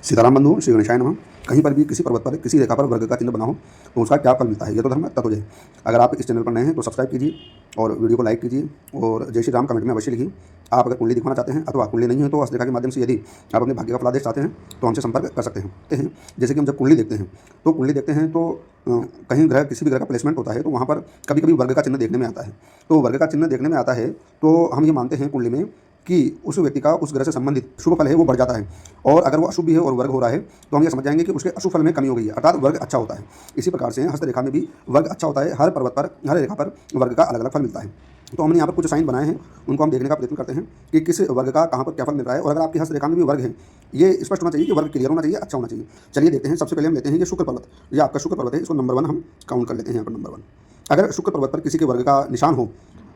सीताराम बंधु, श्री गणेशाय नमः। कहीं पर भी किसी पर्वत पर किसी रेखा पर वर्ग का चिन्ह बना हो तो उसका क्या फल मिलता है, ये तो धर्म है तत्व जय। अगर आप इस चैनल पर नए हैं तो सब्सक्राइब कीजिए और वीडियो को लाइक कीजिए और जय श्री राम कमेंट में अवश्य लिखिए। आप अगर कुंडली दिखाना चाहते हैं अथवा कुंडली नहीं है तो हस्तरेखा के माध्यम से यदि आप अपने भाग्य का फलादेश चाहते हैं तो हमसे संपर्क कर सकते हैं। जैसे कि हम जब कुंडली देखते हैं तो कहीं ग्रह किसी भी ग्रह का प्लेसमेंट होता है तो वहाँ पर कभी कभी वर्ग का चिन्ह देखने में आता है। तो वर्ग का चिन्ह देखने में आता है तो हम ये मानते हैं कुंडली में कि उस व्यक्ति का उस ग्रह से संबंधित शुभ फल है वो बढ़ जाता है, और अगर वो अशुभ भी है और वर्ग हो रहा है तो हम ये समझ जाएंगे कि उसके अशुभ फल में कमी हो गई है, अर्थात वर्ग अच्छा होता है। इसी प्रकार से हस्तरेखा में भी वर्ग अच्छा होता है। हर पर्वत पर हर रेखा पर वर्ग का अलग अलग फल मिलता है। तो हमने यहाँ पर कुछ साइन बनाए हैं, उनको हम देखने का प्रयत्न करते हैं कि किस वर्ग का कहाँ पर क्या फल मिल रहा है। और अगर आपकी हस्तरेखा में भी वर्ग है, ये स्पष्ट होना चाहिए कि वर्ग क्लियर होना चाहिए, अच्छा होना चाहिए। चलिए देखते हैं। सबसे पहले हम लेते हैं ये शुक्र पर्वत। ये आपका शुक्र पर्वत है, इसको नंबर 1 हम काउंट कर लेते हैं। यहाँ पर नंबर 1, अगर शुक्र पर्वत पर किसी के वर्ग का निशान हो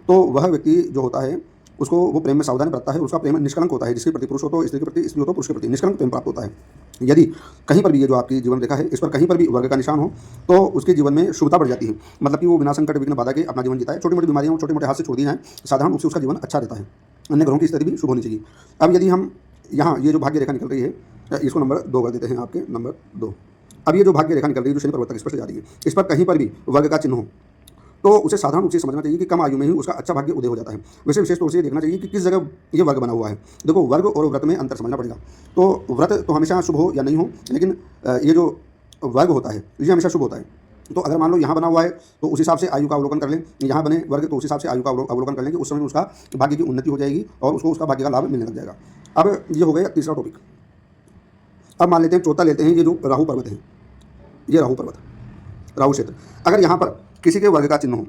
तो वह व्यक्ति जो होता है उसको वो प्रेम में सावधानी बरतता है, उसका प्रेम निष्कलंक होता है। जिसके प्रति पुरुष हो तो स्त्री के प्रति, स्त्री हो तो पुरुष के प्रति निष्कलंक प्रेम प्राप्त होता है। यदि कहीं पर भी ये जो आपकी जीवन रेखा है इस पर कहीं पर भी वर्ग का निशान हो तो उसके जीवन में शुभता बढ़ जाती है, मतलब कि वो बिना संकट विघ्न बाधा के अपना जीवन जीता है। छोटी मोटी बीमारियां छोटे मोटे हाथ से छोड़ दी जाएं, साधारण रूप से उसका जीवन अच्छा रहता है। अन्य ग्रहों की स्थिति भी शुभ होनी चाहिए। अब यदि हम यहाँ ये जो भाग्य रेखा निकल रही है इसको नंबर 2 कर देते हैं, आपके नंबर 2। अब ये जो भाग्य रेखा निकल रही है जो शनि पर्वत तक स्पष्ट जा रही है, इस पर कहीं पर भी वर्ग का चिन्ह हो तो उसे साधारण रूप से समझना चाहिए कि कम आयु में ही उसका अच्छा भाग्य उदय हो जाता है। वैसे विशेष तौर से ये देखना चाहिए कि किस जगह ये वर्ग बना हुआ है। देखो, वर्ग और व्रत में अंतर समझना पड़ेगा। तो व्रत तो हमेशा शुभ हो या नहीं हो, लेकिन ये जो वर्ग होता है ये हमेशा शुभ होता है। तो अगर मान लो यहाँ बना हुआ है तो उस हिसाब से आयु का अवलोकन कर लें, यहाँ बने वर्ग तो उस हिसाब से आयु का अवलोकन कर लेंगे, उस समय उसका भाग्य की उन्नति हो जाएगी और उसको उसका भाग्य का लाभ मिलने लग जाएगा। अब ये हो गया तीसरा टॉपिक। अब मान लेते हैं चौथा लेते हैं, ये जो राहु पर्वत है, ये राहु पर्वत, राहु क्षेत्र। अगर यहाँ पर किसी के वर्ग का चिन्ह हो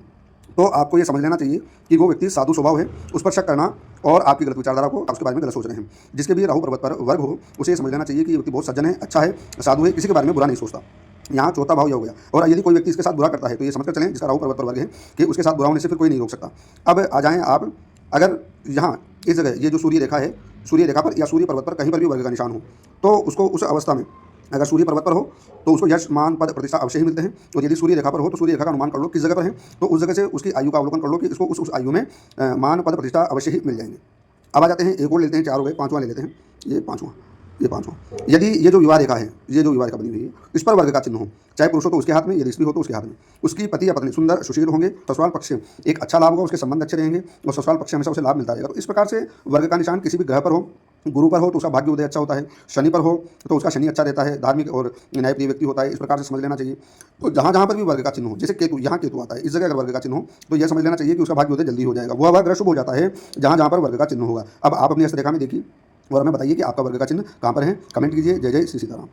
तो आपको ये समझ लेना चाहिए कि वो व्यक्ति साधु स्वभाव है, उस पर शक करना और आपकी गलत विचारधारा को आप उसके बारे में गलत सोच रहे हैं। जिसके भी राहु पर्वत पर वर्ग हो उसे ये समझ लेना चाहिए कि ये व्यक्ति बहुत सज्जन है, अच्छा है, साधु है, किसी के बारे में बुरा नहीं सोचता। यहाँ चौथा भाव यह हो गया। और यदि कोई व्यक्ति इसके साथ बुरा करता है तो ये समझकर चलें जिसका राहु पर्वत पर वर्ग है कि उसके साथ बुरा होने से फिर कोई नहीं रोक सकता। अब आ जाएँ आप, अगर यहाँ इस जगह ये जो सूर्य रेखा है, सूर्य रेखा पर या सूर्य पर्वत पर कहीं पर भी वर्ग का निशान हो तो उसको उस अवस्था में अगर सूर्य पर्वत पर हो तो उसको यश मान पद प्रतिष्ठा अवश्य ही मिलते हैं। और यदि सूर्य रेखा पर हो तो सूर्य रेखा का अनुमान कर लो किस जगह पर है, तो उस जगह से उसकी आयु का अवलोकन कर लो कि इसको उस आयु में मान पद प्रतिष्ठा अवश्य ही मिल जाएंगे। अब आ जाते हैं, एक और लेते हैं, 4 हो गए, 5वां ले लेते हैं। ये पाँचवां, यदि ये जो विवाह रेखा है, ये जो विवाह रेखा बनी हुई है इस पर वर्ग का चिन्ह हो, चाहे पुरुष हो तो उसके हाथ में, यदि स्त्री हो तो उसके हाथ में, उसकी पति या पत्नी सुंदर सुशील होंगे, ससुराल पक्ष से एक अच्छा लाभ होगा, उसके संबंध अच्छे रहेंगे और ससुराल पक्ष से हमेशा उसे लाभ मिलता रहेगा। तो इस प्रकार से वर्ग का निशान किसी भी ग्रह पर हो, गुरु पर हो तो उसका भाग्य उदय अच्छा होता है, शनि पर हो तो उसका शनि अच्छा रहता है, धार्मिक और न्यायप्रिय व्यक्ति होता है। इस प्रकार से समझ लेना चाहिए। तो जहाँ जहाँ पर भी वर्ग का चिन्ह हो, जैसे केतु, यहाँ केतु आता है, इस जगह अगर वर्ग का चिन्ह हो तो यह समझ लेना चाहिए कि उसका भाग्य उदय जल्दी हो जाएगा। वह ग्रह शुभ हो जाता है जहाँ जहाँ पर वर्ग का चिन्ह होगा। अब आप अपनी हस्तरेखा में देखिए और हमें बताइए कि आपका वर्ग का चिन्ह कहाँ पर है। कमेंट कीजिए। जय जय श्री सीताराम।